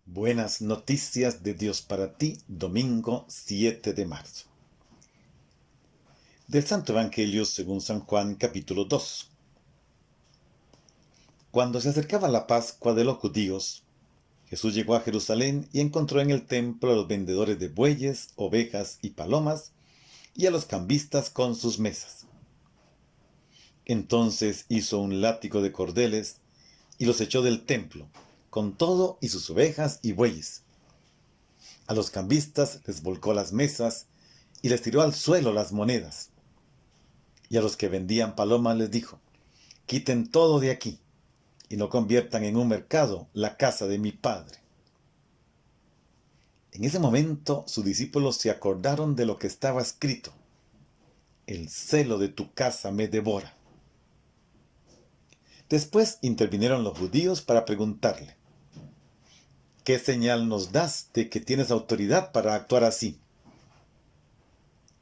Buenas noticias de Dios para ti, domingo 7 de marzo. Del Santo Evangelio según San Juan, capítulo 2. Cuando se acercaba la Pascua de los judíos, Jesús llegó a Jerusalén y encontró en el templo a los vendedores de bueyes, ovejas y palomas, y a los cambistas con sus mesas. Entonces hizo un látigo de cordeles y los echó del templo, con todo y sus ovejas y bueyes. A los cambistas les volcó las mesas y les tiró al suelo las monedas. Y a los que vendían palomas les dijo: quiten todo de aquí y no conviertan en un mercado la casa de mi Padre. En ese momento sus discípulos se acordaron de lo que estaba escrito: el celo de tu casa me devora. Después intervinieron los judíos para preguntarle: ¿qué señal nos das de que tienes autoridad para actuar así?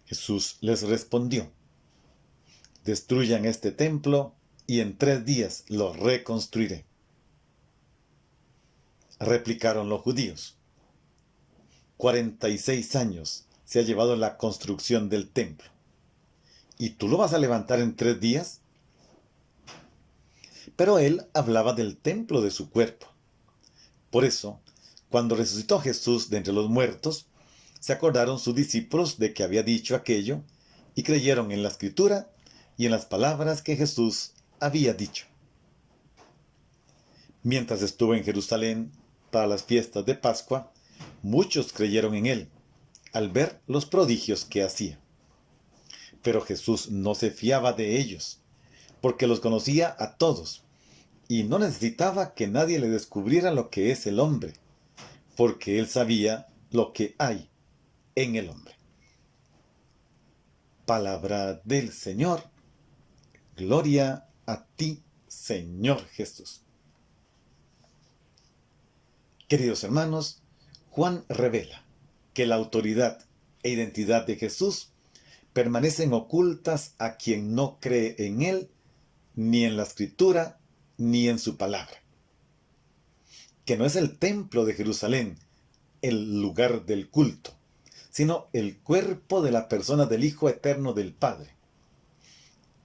Jesús les respondió: destruyan este templo y en 3 días lo reconstruiré. Replicaron los judíos: 46 años se ha llevado la construcción del templo, ¿y tú lo vas a levantar en 3 días? Pero él hablaba del templo de su cuerpo. Por eso, cuando resucitó Jesús de entre los muertos, se acordaron sus discípulos de que había dicho aquello y creyeron en la Escritura y en las palabras que Jesús había dicho. Mientras estuvo en Jerusalén para las fiestas de Pascua, muchos creyeron en él al ver los prodigios que hacía. Pero Jesús no se fiaba de ellos, porque los conocía a todos, y no necesitaba que nadie le descubriera lo que es el hombre, porque él sabía lo que hay en el hombre. Palabra del Señor. Gloria a ti, Señor Jesús. Queridos hermanos, Juan revela que la autoridad e identidad de Jesús permanecen ocultas a quien no cree en él, ni en la Escritura, ni en su palabra. Que no es el templo de Jerusalén el lugar del culto, sino el cuerpo de la persona del Hijo Eterno del Padre.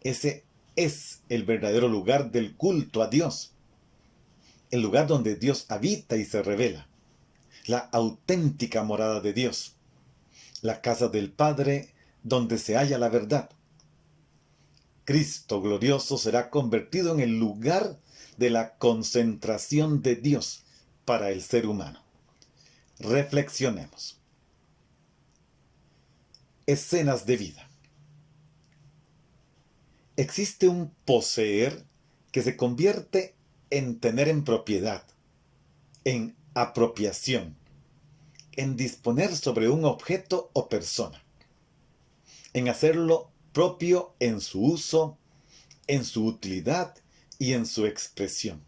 Ese es el verdadero lugar del culto a Dios, el lugar donde Dios habita y se revela, la auténtica morada de Dios, la casa del Padre donde se halla la verdad. Cristo glorioso será convertido en el lugar de la concentración de Dios para el ser humano. Reflexionemos. Escenas de vida. Existe un poseer que se convierte en tener en propiedad, en apropiación, en disponer sobre un objeto o persona, en hacerlo propio en su uso, en su utilidad y en su expresión.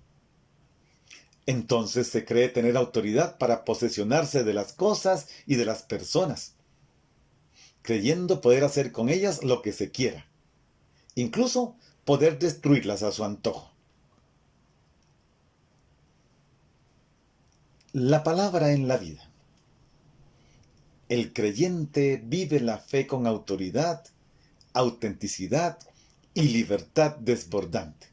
Entonces se cree tener autoridad para posesionarse de las cosas y de las personas, creyendo poder hacer con ellas lo que se quiera, incluso poder destruirlas a su antojo. La palabra en la vida. El creyente vive la fe con autoridad, autenticidad y libertad desbordante,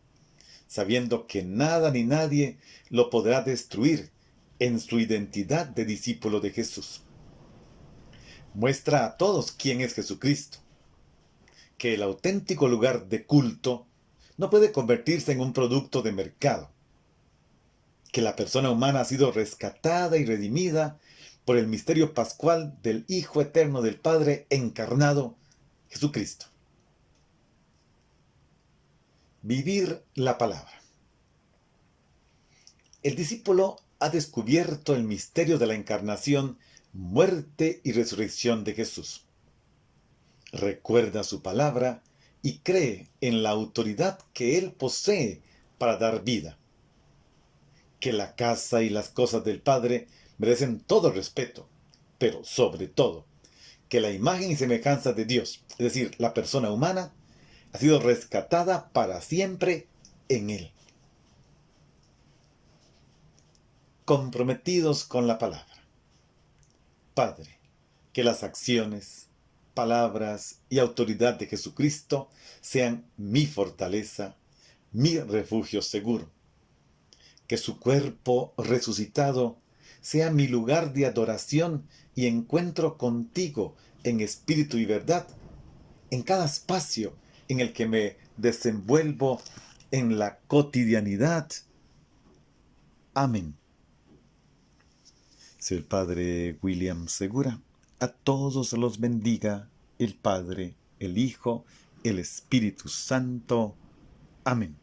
sabiendo que nada ni nadie lo podrá destruir en su identidad de discípulo de Jesús. Muestra a todos quién es Jesucristo, que el auténtico lugar de culto no puede convertirse en un producto de mercado, que la persona humana ha sido rescatada y redimida por el misterio pascual del Hijo Eterno del Padre encarnado, Jesucristo. Vivir la palabra. El discípulo ha descubierto el misterio de la encarnación, muerte y resurrección de Jesús. Recuerda su palabra y cree en la autoridad que él posee para dar vida. Que la casa y las cosas del Padre merecen todo respeto, pero sobre todo, que la imagen y semejanza de Dios, es decir, la persona humana, ha sido rescatada para siempre en él. comprometidos con la palabra. Padre, que las acciones, palabras y autoridad de Jesucristo sean mi fortaleza, mi refugio seguro. Que su cuerpo resucitado sea mi lugar de adoración y encuentro contigo en espíritu y verdad, en cada espacio en el que me desenvuelvo en la cotidianidad. Amén. Si el Padre William Segura, a todos los bendiga el Padre, el Hijo, el Espíritu Santo. Amén.